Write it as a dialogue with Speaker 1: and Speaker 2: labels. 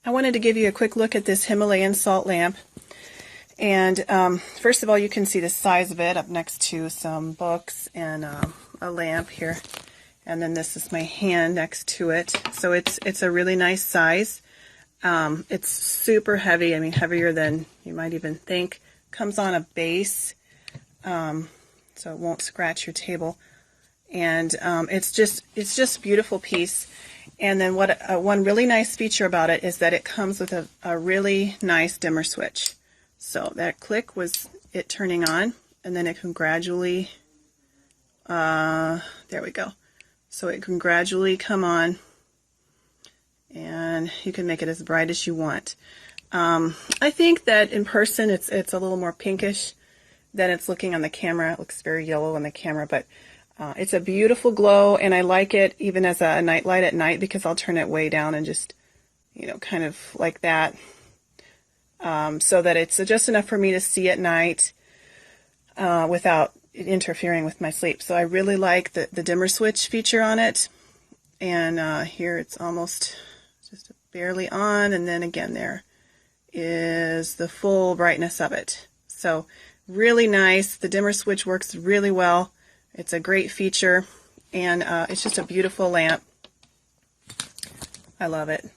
Speaker 1: I wanted to give you a quick look at this Himalayan salt lamp. And first of all, you can see the size of it up next to some books and a lamp here. And then this is my hand next to it. So it's a really nice size. It's super heavy. I mean, heavier than you might even think. Comes on a base, so it won't scratch your table. And it's just a beautiful piece. And then one really nice feature about it is that it comes with a really nice dimmer switch. So that click was it turning on, and then it can gradually, there we go. So it can gradually come on, and you can make it as bright as you want. I think that in person it's a little more pinkish than it's looking on the camera. It looks very yellow on the camera, but it's a beautiful glow, and I like it even as a night light at night because I'll turn it way down and just, kind of like that, so that it's just enough for me to see at night without it interfering with my sleep. So I really like the dimmer switch feature on it, and here it's almost just barely on, and then again there is the full brightness of it. So really nice. The dimmer switch works really well. It's a great feature, and it's just a beautiful lamp. I love it.